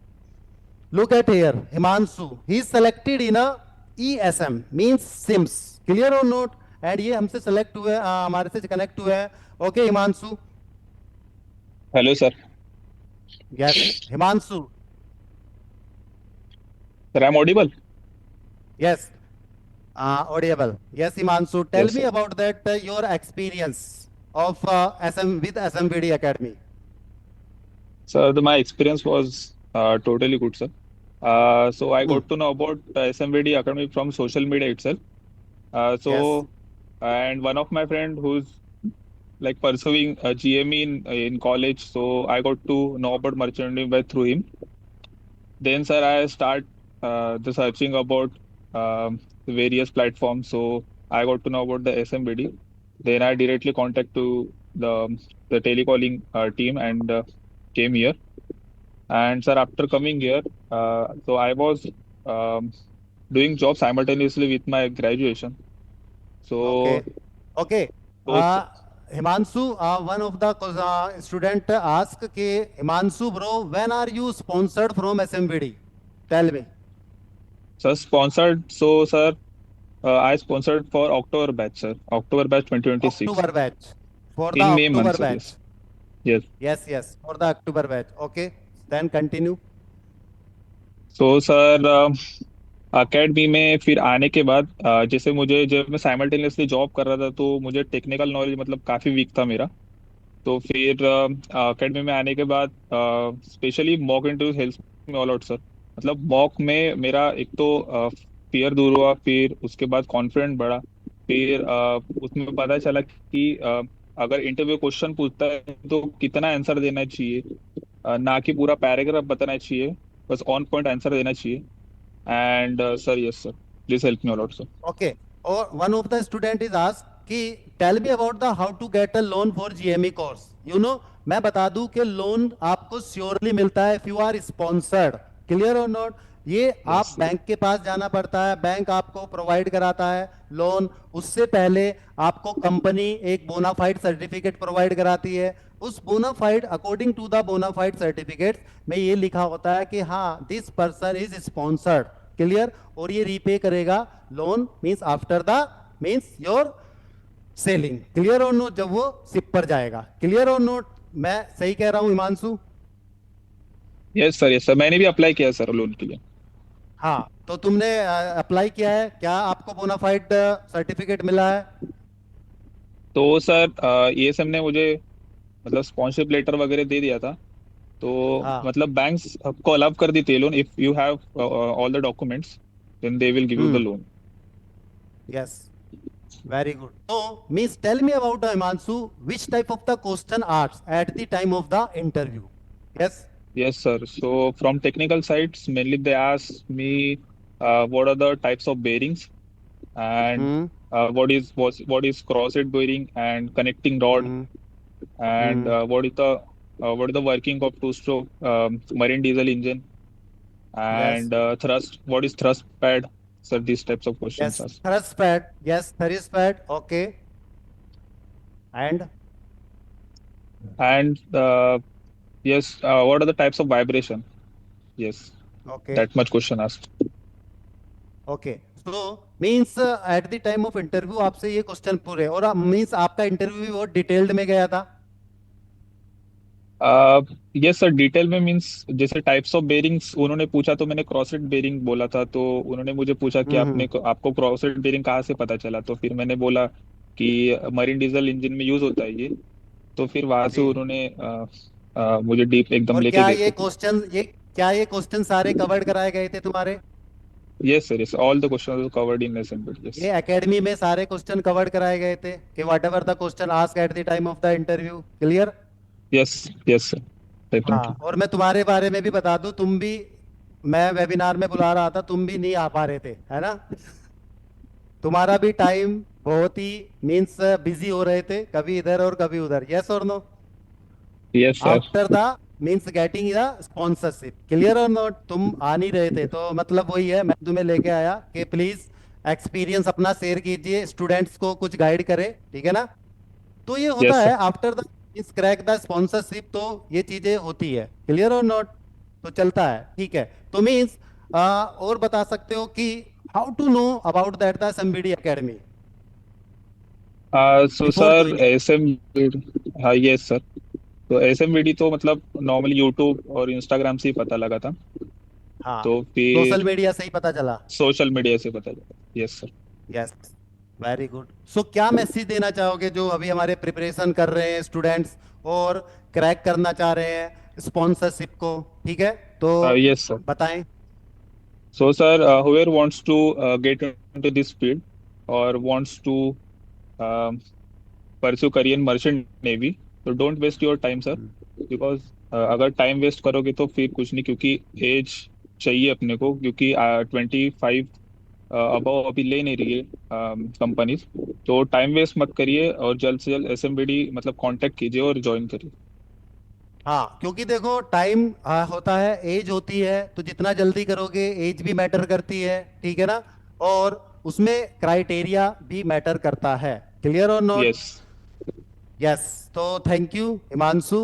look at here. Himanshu he is selected in a ESM means SIMS, clear और नोट. एंड ये हमसे सेलेक्ट हुए, हमारे से कनेक्ट हुए हैं. Okay Himanshu. Hello sir. Yes Himanshu. Sir I am audible? Yes, audible. Yes, Himanshu, tell Yes, me sir. about that your experience of with SMVD Academy. Sir, my experience was totally good, sir. So I Hmm. got to know about SMVD Academy from social media itself. Yes. And one of my friend who's like pursuing a GME in college, so I got to know about merchandising by through him. Then, sir, I start the searching about the various platforms. So I got to know about the SMBD. Then I directly contact to the telecalling team and came here. And sir, after coming here, so I was um, doing job simultaneously with my graduation. So Okay. Okay. those Himanshu, one of the student ask कि Himanshu bro, when are you sponsored from SMVD? Tell me. sir sponsored. So sir, I sponsored for October batch, sir. October batch 2026 October batch. For the in May October month, sir. batch. Yes. Yes, yes. For the October batch. Okay. Then continue. तो sir academy में फिर आने के बाद जैसे मुझे जब मैं साइमल्टेनियसली जॉब कर रहा था तो मुझे टेक्निकल नॉलेज मतलब काफ़ी वीक था मेरा. तो फिर अकेडमी में आने के बाद specially mock interview help me all out sir. मतलब मॉक में मेरा एक तो फियर दूर हुआ, फिर उसके बाद कॉन्फिडेंट बढ़ा. फिर उसमें पता चला कि अगर इंटरव्यू क्वेश्चन पूछता है तो कितना आंसर देना चाहिए, ना कि पूरा पैराग्राफ बताना चाहिए, बस ऑन पॉइंट आंसर देना चाहिए. And sir yes sir, please help me all out sir. Okay. Or one of the student is asked कि tell me about the how to get a loan for GME course. You know, मैं बता दूं कि loan आपको surely मिलता है if you are sponsored. Clear or not? ये आप Yes. बैंक के पास जाना पड़ता है, बैंक आपको प्रोवाइड कराता है लोन. उससे पहले आपको कंपनी एक बोनाफाइड सर्टिफिकेट प्रोवाइड कराती है. उस bonafide according to the bonafide certificate में ये लिखा होता है कि हाँ this person is sponsored, clear. और ये रीपे करेगा loan means after the means your sailing, clear और नोट, जब वो सिप पर जाएगा. क्लियर और नोट, मैं सही कह रहा हूं Himanshu? Yes sir, yes sir, मैंने भी अप्लाई किया सर लोन के लिए. हाँ, तो तुमने अप्लाई किया है, क्या आपको बोनाफाइड सर्टिफिकेट मिला है? तो सर ESM ने मुझे मतलब स्पॉन्सरशिप लेटर वगैरह दे दिया था. तो हाँ. मतलब बैंक्स आपको अलाउ कर देते हैं loan if you have all the documents, then they will give you the loan. Yes, very good. So, Miss, tell me about the Himanshu, which type of the question asked at the time of the interview? Yes. Yes, sir. So from technical sides, mainly they ask me what are the types of bearings and Hmm. what is crosshead bearing and connecting rod Hmm. and Hmm. what is the working of two-stroke marine diesel engine Yes. and thrust. What is thrust pad? Sir, these types of questions Yes. asked. Thrust pad. Yes, thrust pad. Okay. And And yes, what are the types of vibration? Yes, okay. that much question asked. Okay, so means eight the time of interview आपसे ये question पूरे, और means आपका interview भी बहुत detailed में गया था। यस सर, डिटेल में मींस जैसे टाइप्स ऑफ बेरिंग्स उन्होंने पूछा तो मैंने क्रॉसेट बेरिंग बोला था, तो उन्होंने मुझे पूछा कि हम्म। आपको क्रॉसेट बेरिंग कहाँ से पता चला, तो फिर मैंने बोला कि मरीन डीजल इंजन में यूज होता है ये। तो फिर वहां से जी। उन्होंने मुझे डीप एकदम और लेके क्या गए ये थे। क्वेश्चन ये क्या ये क्वेश्चन सारे कवर्ड कराए गए थे तुम्हारे? Yes sir, yes, all the question covered in lesson bit, yes. ये एकेडमी में सारे क्वेश्चन कवर्ड कराए गए थे कि what ever the question ask at the time of the interview, clear? Yes, yes sir, हाँ, डेफिनेटली। और मैं तुम्हारे बारे में भी बता दूं, तुम भी, मैं वेबिनार में बुला रहा था, तुम भी नहीं आ पा रहे थे, है ना? तुम्हारा भी टाइम बहुत ही मीन्स बिजी हो रहे थे, कभी इधर और कभी उधर, यस और no? Yes sir. After the means getting the sponsorship, clear और नॉट? तुम आ नहीं रहे थे, तो मतलब वही है, मैं तुम्हें लेके आया कि प्लीज एक्सपीरियंस अपना शेयर कीजिए, स्टूडेंट्स को कुछ गाइड करे, ठीक है ना? तो ये होता यस है सर। आफ्टर द इस क्रैक द स्पॉन्सरशिप, तो ये चीजें होती है, क्लियर और नॉट? तो चलता है, ठीक है। तो मीन्स और बता सकते हो कि how to know about that the SMBD academy so before sir joining? S M, हाँ यस सर। तो एसएमवीडी तो मतलब नॉर्मली यूट्यूब और इंस्टाग्राम से ही पता लगा था। हाँ, तो सोशल फिर मीडिया से ही पता चला। सोशल मीडिया से पता लगा, yes sir. Yes, very good. So क्या मैसेज देना चाहोगे जो अभी हमारे प्रिपरेशन कर रहे हैं स्टूडेंट्स और क्रैक करना चाह रहे हैं स्पॉन्सरशिप को, ठीक है? तो यस सर। बताएं। So sir, whoever wants to get into this field or wants to pursue career in merchant navy, तो don't waste your time sir, because अगर टाइम वेस्ट करोगे तो फिर कुछ नहीं, क्योंकि एज चाहिए अपने को, क्योंकि 25 अबव अभी ले नहीं रही है कंपनीज। तो टाइम वेस्ट मत करिए और जल्द से जल्द एसएमबीडी मतलब कांटेक्ट कीजिए और ज्वाइन करिए। हाँ, क्योंकि देखो टाइम होता है, एज होती है, तो जितना जल्दी करोगे एज भी मैटर करती है, ठीक है ना? और उसमें क्राइटेरिया भी मैटर करता है, क्लियर और नॉट? यस। यस। तो thank you Himanshu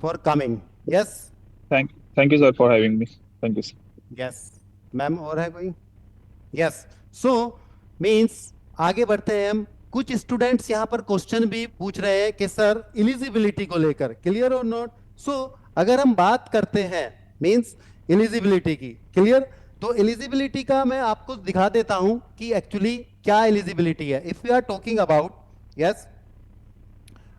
for coming. Yes. Thank thank you sir for having me, thank you sir. Yes. Ma'am और है कोई? यस। सो मीन्स आगे बढ़ते हैं हम। कुछ स्टूडेंट्स यहाँ पर क्वेश्चन भी पूछ रहे हैं कि सर एलिजिबिलिटी को लेकर, क्लियर और नॉट? सो अगर हम बात करते हैं मीन्स एलिजिबिलिटी की, क्लियर? तो एलिजिबिलिटी का मैं आपको दिखा देता हूं कि एक्चुअली क्या एलिजिबिलिटी है if you are talking about. Yes,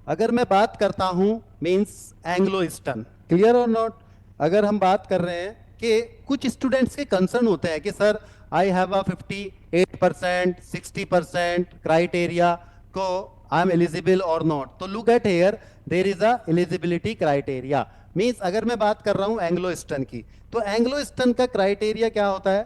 अगर मैं बात करता हूं मीन्स एंग्लो ईस्टर्न, क्लियर और नॉट? अगर हम बात कर रहे हैं कि कुछ स्टूडेंट्स के कंसर्न होते हैं कि sir I have a 58%, 60% criteria, को आई एम एलिजिबल और नॉट? तो look at here, there is a eligibility criteria. Means अगर मैं बात कर रहा हूं एंग्लो ईस्टर्न की, तो एंग्लो ईस्टर्न का क्राइटेरिया क्या होता है?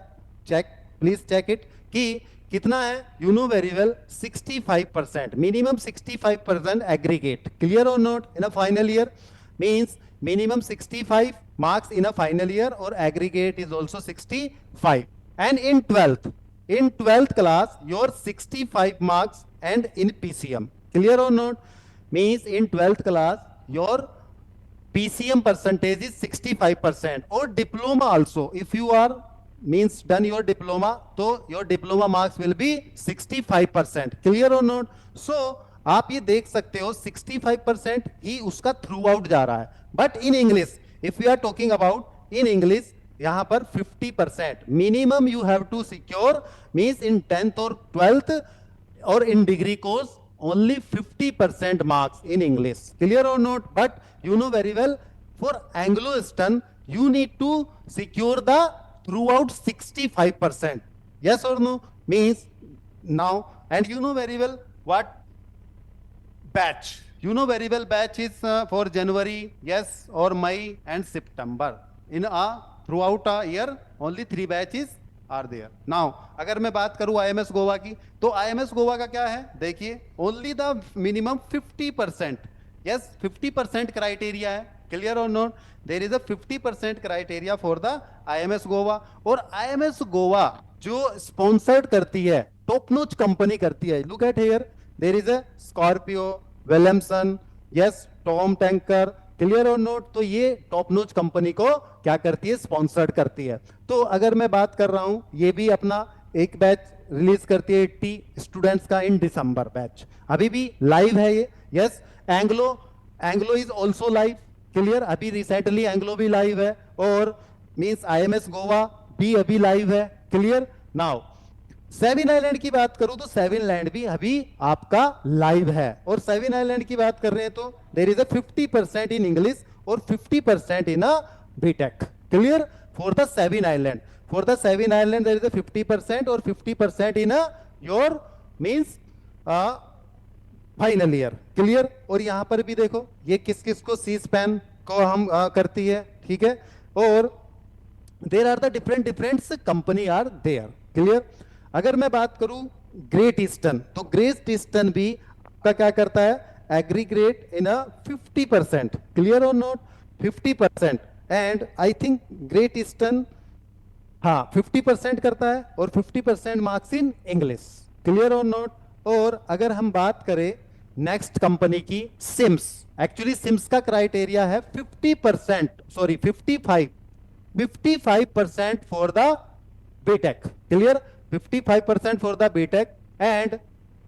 चेक, प्लीज चेक इट, कि कितना है? You know very well, 65%, minimum 65% aggregate, clear और not? In a final year means minimum 65 marks in a final year, or aggregate is also 65. And in 12th class your 65 marks and in PCM, clear or not? Means in 12th class your PCM percentage is 65%, or diploma also if you are means done your diploma, तो your diploma marks will be 65%, clear or not? So आप ये देख सकते हो 65% ही उसका through out जा रहा है, but in English if you are talking about in English, यहां पर 50% minimum you have to secure, means in 10th और 12th or in degree course only 50% marks in English, clear or not? But you know very well, for Anglo Eastern you need to secure the throughout 65%, yes or no? Means now, and you know very well what batch, you know very well batch is for January, yes, or May and September. In a throughout a year only 3 batches are there. Now अगर मैं बात करूं IMS Goa की, तो IMS Goa का क्या है? देखिए, only the minimum 50%, yes 50% criteria है, क्लियर और not? There is a 50% criteria for the IMS Goa. और आईएमएस गोवा जो स्पॉन्सर्ड करती है, टॉप नॉच कंपनी करती है, look at here, there is a Scorpio, Williamson, yes, Tom tanker, clear और not? तो ये टॉप नॉच कंपनी को क्या करती है? स्पॉन्सर्ड करती है। तो अगर मैं बात कर रहा हूं, ये भी अपना एक बैच रिलीज करती है 80 स्टूडेंट्स का इन दिसंबर बैच, अभी भी लाइव है ये। Yes, Anglo Anglo is also live, clear, अभी रिसेंटली एंग्लो भी लाइव है, और मींस आईएमएस गोवा भी अभी लाइव है, क्लियर। नाउ सेवन आइलैंड की बात करूं तो सेवन लैंड भी अभी आपका लाइव है, और सेवन आइलैंड की बात कर रहे हैं तो देर इज अ 50% इन इंग्लिश और 50% in a BTech, clear, for the seven island. For the seven island there is a 50% और 50% in a your means final year, clear. और यहां पर भी देखो ये किस किस को सी स्पैन को हम करती है, ठीक है, और there are the different different company are there, clear. अगर मैं बात करूं ग्रेट ईस्टर्न, तो ग्रेट ईस्टर्न भी आपका क्या करता है, एग्रीग्रेट इन अ 50%, क्लियर और not, 50%। And I think Great Eastern हाँ 50% करता है और 50% मार्क्स इन इंग्लिश, क्लियर और नोट। और अगर हम बात करें नेक्स्ट कंपनी की सिम्स, एक्चुअली सिम्स का क्राइटेरिया है 50%, sorry 55% for the BTech, clear, 55% for the BTech, and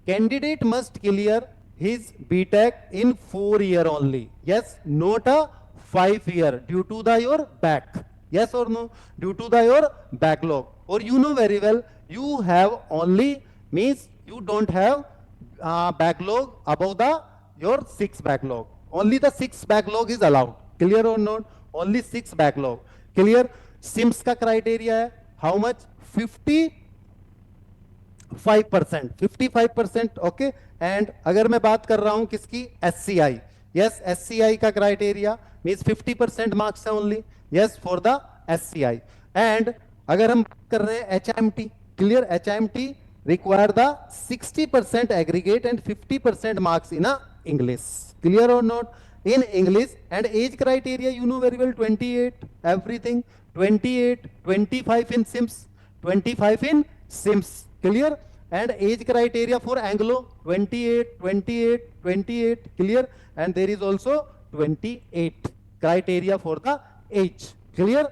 candidate must clear his BTech in 4 year only, yes, not a 5 year due to the your back, yes or no, due to the your backlog, or you know very well you have only means you don't have backlog above the your 6 backlog, only the 6 backlog is allowed, clear or not, only 6 backlog, clear। SIMS का criteria है how much, 55%, okay. And अगर मैं बात कर रहा हूं किसकी, SCI, yes, SCI का क्राइटेरिया मींस 50% मार्क्स है only, yes, for the SCI. And अगर हम बात कर रहे हैं HIMT, clear, HIMT require the 60% aggregate and 50% marks in English, clear और not, in English। and age criteria you know very well, 28 everything, 28 25 in Sims, 25 in Sims, clear। and age criteria for Anglo 28 28 28, clear। and there is also 28 criteria for the age, clear।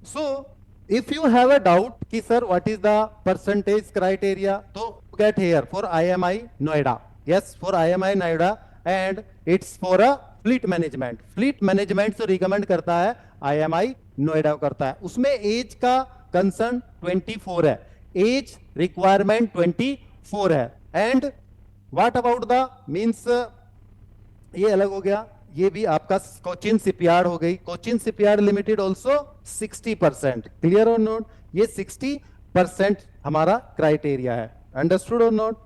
so if you have a doubt ki sir what is the percentage criteria, so get here for IMI Noida, yes, for IMI Noida, and it's for a fleet management, fleet management से recommend करता है IMI Noida करता है, उसमें as का concern 24 है, as requirement 24 है। And what about the means, ये अलग हो गया, ये भी आपका कोचिन शिपयार्ड हो गई, Cochin shipyard limited also 60%, clear और नोट, ये 60% हमारा क्राइटेरिया है, अंडरस्टूड और नोट।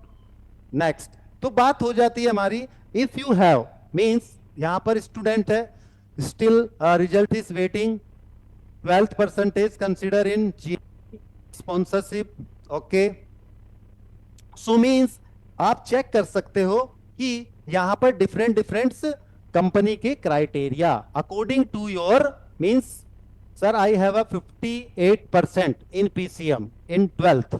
नेक्स्ट तो बात हो जाती है हमारी, इफ यू हैव मींस यहां पर स्टूडेंट है, still result is waiting, 12th percentage consider in जी स्पॉन्सरशिप, ओके। सो मींस आप चेक कर सकते हो कि यहां पर डिफरेंट डिफरेंट कंपनी के criteria according to your means, sir I have a 58% in PCM in 12th,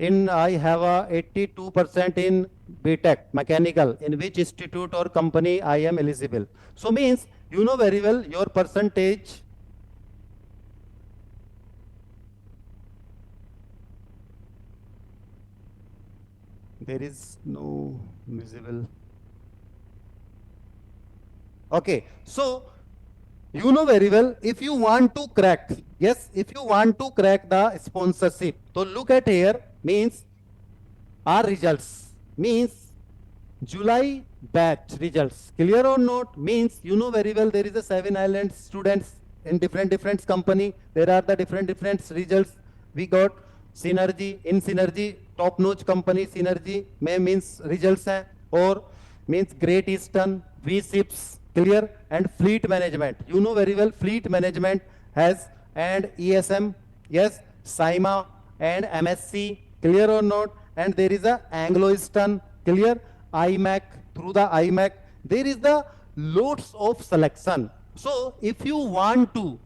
in I have a 82% in BTech mechanical, in which institute or company I am eligible, so means you know very well your percentage, there is no visible, okay। so you know very well if you want to crack, yes, if you want to crack the sponsorship, so look at here means our results, means July batch results, clear or not, means you know very well there is a 7 island students in different company, there are the different results we got। synergy, in synergy top notch company synergy में means results हैं, और means Great Eastern, V ships, clear। and fleet management you know very well, fleet management has, and ESM, yes, SIMA and MSc, clear or not। and there is a Anglo Eastern, clear, IMAC, through the IMAC there is the loads of selection। so if you want to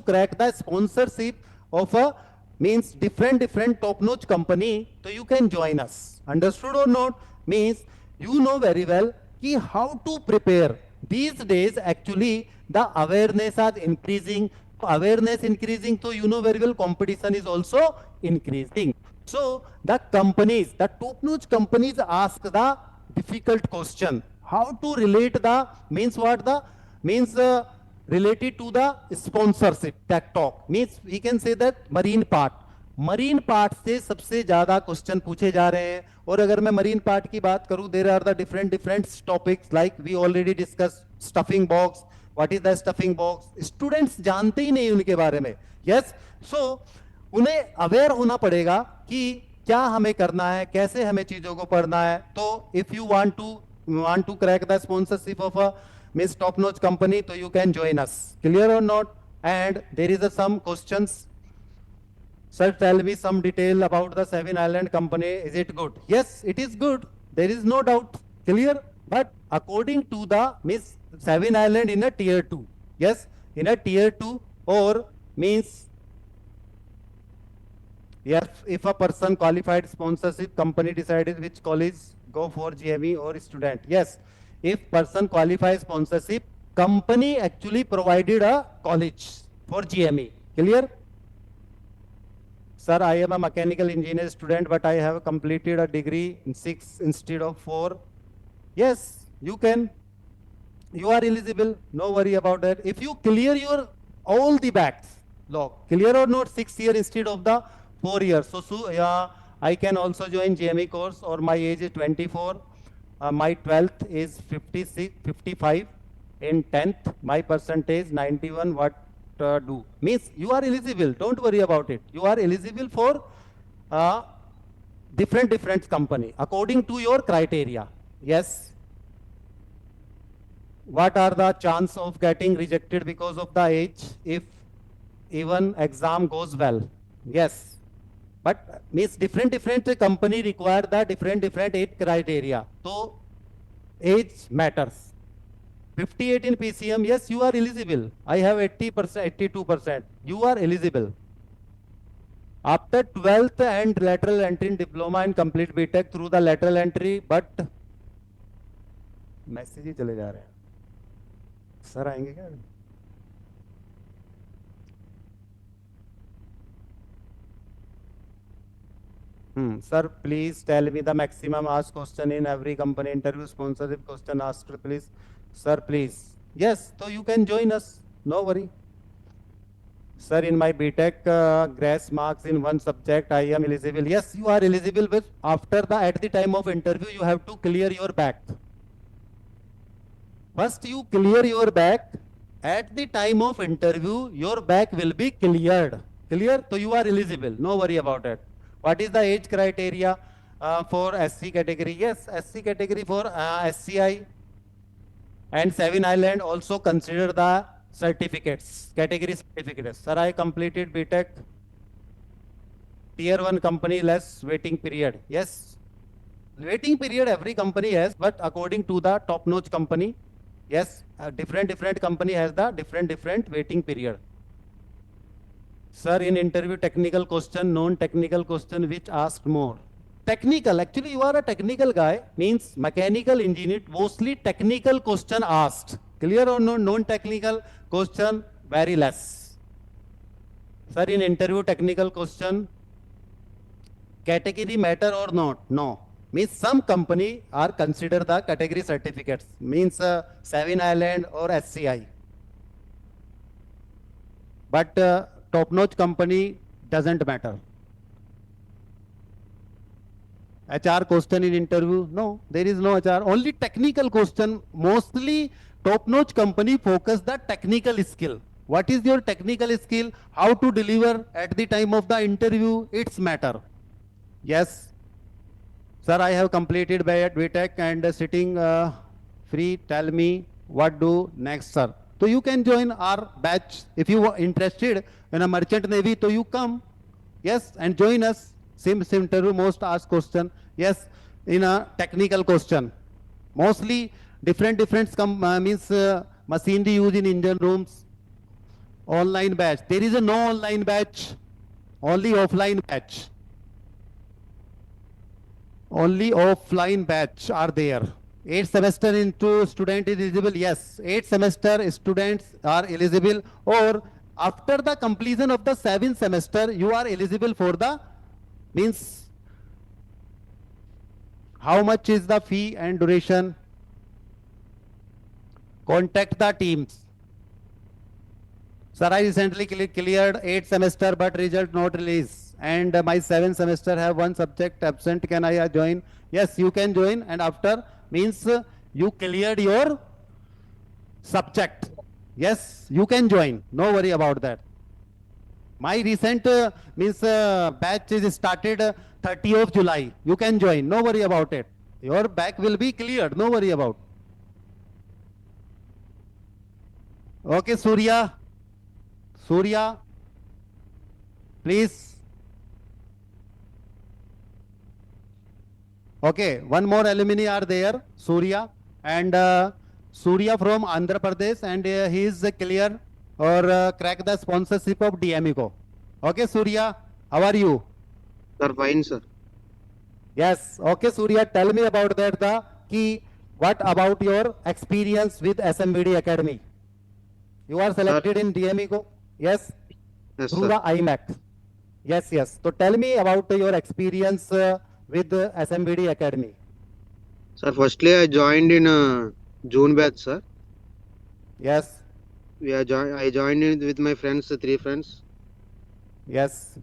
crack the sponsorship of a means different top notch company, so you can join us, understood or not, means you know very well ki how to prepare। these days actually the awareness are increasing Awareness increasing, so you know very well competition is also increasing. So the companies, the top-notch companies ask the difficult question. How to relate the means what the means related to the sponsorship tech talk means we can say that marine part से सबसे ज्यादा question पूछे जा रहे हैं. और अगर मैं मरीन पार्ट की बात करूं, there are the different different topics like we already discuss stuffing box. What is the stuffing box? Students जानते ही नहीं उनके बारे में. यस, सो उन्हें अवेयर होना पड़ेगा कि क्या हमें करना है, कैसे हमें चीजों को पढ़ना है. तो if you want to crack the sponsorship of a miss top notch company, तो you can join us. Clear और not? And there is some questions. Sir, tell me some detail about the Seven Island Company. Is it good? Yes, it is good. There is no doubt. Clear? But according to the Miss Seven Island in a tier 2. Yes, in a tier 2 or means yes, if a person qualified sponsorship company decided which college go for GME or student. Yes, if person qualifies sponsorship, company actually provided a college for GME. Clear? Sir, I am a mechanical engineer student, but I have completed a degree in 6 instead of 4. Yes, you can. You are eligible. No worry about that. If you clear your all the backs, log, clear or not 6 years instead of the 4 years. So yeah, I can also join GME course, or my age is 24. My 12th is 56, 55. In 10th, my percentage 91. What do? Means you are eligible. Don't worry about it. You are eligible for different company according to your criteria. Yes. What are the chance of getting rejected because of the age if even exam goes well? Yes. But means different company require the different age criteria. So age matters. 58 in PCM, yes, you are eligible. I have 80%, 82%. You are eligible. After 12th and lateral entry in diploma and complete BTech through the lateral entry, but message ही चले जा रहे हैं. Sir आएंगे क्या? Sir, please tell me the maximum asked question in every company interview. Sponsorship question asked, please. Sir, please. Yes, so you can join us. No worry. Sir, in my BTech grace marks in one subject, I am eligible. Yes, you are eligible, but after at the time of interview, you have to clear your back. First, you clear your back. At the time of interview, your back will be cleared. Clear? So you are eligible. No worry about it. What is the age criteria for SC category? Yes, SC category for SCI. And Seven Island also consider the certificates, category certificates. Sir, I completed BTech, tier 1 company, less waiting period. Yes, waiting period every company has, but according to the top notch company, yes, different company has the different waiting period. Sir, in interview technical question, non-technical question, which asked more? Technical, actually you are a technical guy, means mechanical engineer, mostly technical question asked. Clear or no? Non-technical question, very less. Sir, in interview technical question, category matter or not? No. Means some company are consider the category certificates, means Seven Island or SCI. But top-notch company doesn't matter. HR question in interview? No, there is no HR. Only technical question. Mostly top-notch company focus the technical skill. What is your technical skill? How to deliver at the time of the interview? It's matter. Yes. Sir, I have completed BTech and sitting free. Tell me what do next, sir. So you can join our batch. If you are interested in a merchant navy, so you come. Yes, and join us. Same interview, most asked question. Yes, in a technical question. Mostly different means machinery used in engine rooms. Online batch. There is a no online batch. Only offline batch. Only offline batch are there. 8 semester into student is eligible. Yes, 8 semester students are eligible, or after the completion of the 7th semester, you are eligible for the, means how much is the fee and duration? Contact the teams. Sir, I recently cleared 8th semester, but result not released. And my 7th semester have one subject absent. Can I join? Yes, you can join. And after means you cleared your subject. Yes, you can join. No worry about that. My recent means batch is started 30th of July. You can join. No worry about it. Your back will be cleared. No worry about. Okay, Surya. Surya, please. Okay, one more alumni are there, Surya, and Surya from Andhra Pradesh, and he is clear or crack the sponsorship of DMECO. Okay, Surya, how are you? Sir, fine, sir. Yes. Okay, Surya, tell me about that. The key. What about your experience with SMBD Academy? You are selected in DMECO. Yes. Yes, Through sir. the IMAC. Yes, yes. So tell me about your experience with SMBD Academy. Sir, firstly, I joined in June batch, sir. Yes, I joined in with my friends, 3 friends. yes,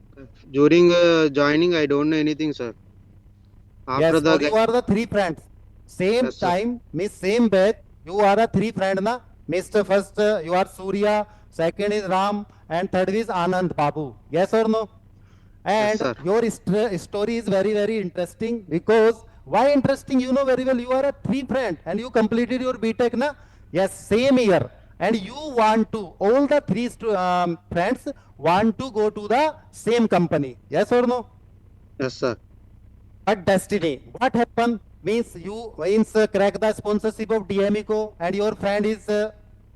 During joining, I don't know anything, sir. After yes. the Or you are the 3 friends. Same Yes, sir. time, miss same batch. You are a 3 friend, na? Mr. First, you are Surya. Second is Ram, and third is Anand Babu. Yes or no? Yes, And sir. your story is very, very interesting because why interesting? You know very well. You are a 3 friend and you completed your BTech, na? Yes, same year. And you want to, all the 3 friends want to go to the same company. Yes or no? Yes, sir. But destiny, what happened? Means you means crack the sponsorship of DMECO and your friend is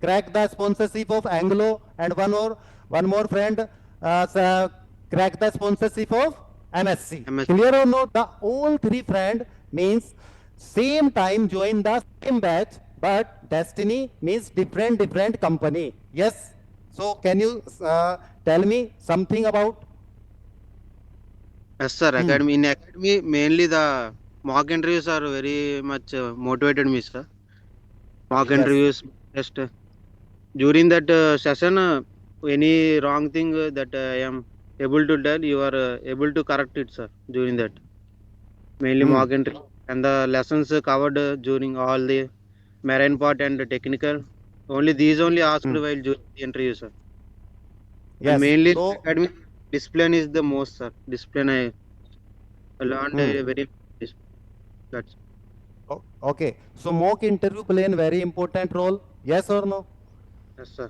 crack the sponsorship of Anglo and one more friend crack the sponsorship of MSc. MSc. Clear or not? The all 3 friend means same time join the same batch, but destiny means different company. Yes. So can you tell me something about? Yes, sir. Academy. In academy, mainly the mock interviews are very much motivated me, sir. Mock Yes. interviews, test. During that session, any wrong thing that I am able to tell, you are able to correct it, sir. During that, mainly Hmm. mock interview and the lessons covered during all the marine part and the technical. Only these only asked Hmm. while during the interview, sir. And Yes. mainly So. academic discipline is the most, sir. Discipline I learned Hmm. a very. That's Okay. So mock interview play a very important role. Yes or no? yes, sir.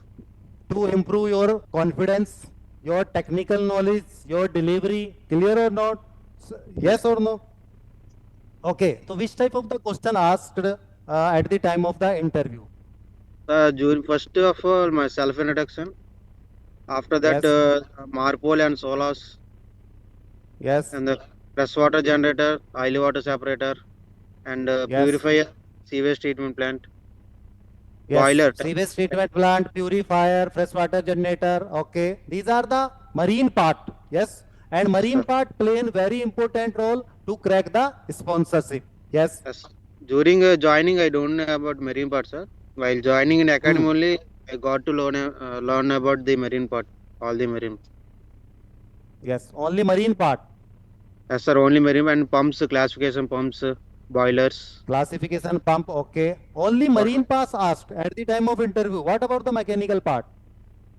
To improve your confidence, your technical knowledge, your delivery. Clear or not? Yes or no? Okay. So which type of the question asked at the time of the interview? During first of all, my self introduction. After that, Yes. Marpol and Solas Yes. and the freshwater generator, oily water separator, and Yes. purifier, sewage treatment plant, Yes. boiler. Sewage treatment plant, purifier, freshwater generator. Okay. These are the marine part. Yes. And Yes, marine sir. part play a very important role to crack the sponsorship. Yes. Yes. During joining, I don't know about marine part, sir. While joining in Hmm. academy only, I got to learn about the marine part, all the marine. Yes. Only marine part. Yes, sir. Only marine and pumps, classification pumps, boilers. Classification pump. Okay. Only Water. marine pass asked at the time of interview. What about the mechanical part?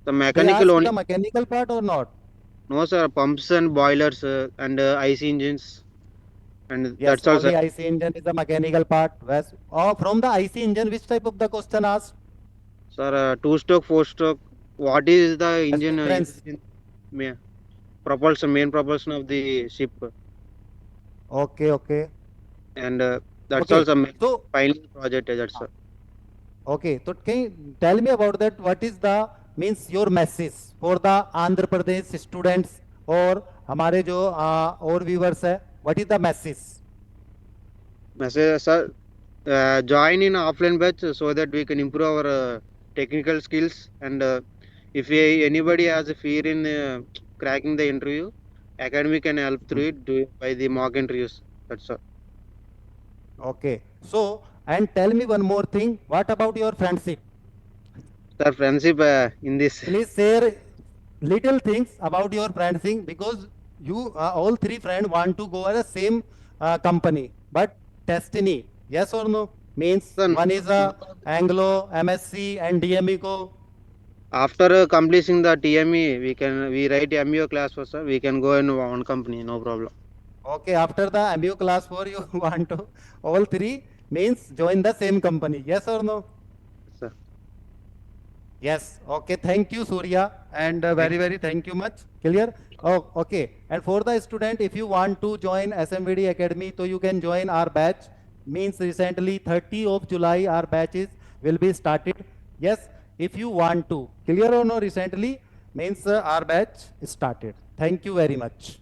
The They mechanical asked the only. mechanical part or not? No, sir. Pumps and boilers and IC engines, and Yes. that's all, sir. Only IC engine is the mechanical part. Yes. Oh, from the IC engine, which type of the question asked? Sir, two-stroke, four-stroke. What is the Yes. engine Difference. used in propulsion, main propulsion of the ship, Okay. Okay. and that's Okay. also main So. final project. That's all. Okay, so can you tell me about that? What is the means your message for the Andhra Pradesh students और हमारे जो और viewers है? What is the message? Message, sir. Join in offline batch so that we can improve our technical skills and If anybody has a fear in cracking the interview, academy can help through it by the mock interviews. That's all. Okay. So, and tell me one more thing. What about your friendship? Sir, friendship in this. Please share little things about your friendship because you all three friends want to go at the same company, but destiny, yes or no? Means Sir, one is a Anglo, MSc, and DMEco. after completing the TME, we write MBO class for sir. We can go in one company, no problem. Okay, after the MBO class 4, you want to all three means join the same company, yes or no? Sir. Yes. Okay. Thank you, Surya, and very thank you much. Clear? Oh, okay. And for the student, if you want to join SMVD Academy, so you can join our batch. Means recently 30 of July our batches will be started. Yes, if you want to. Clear or no? Recently means our batch started. Thank you very much.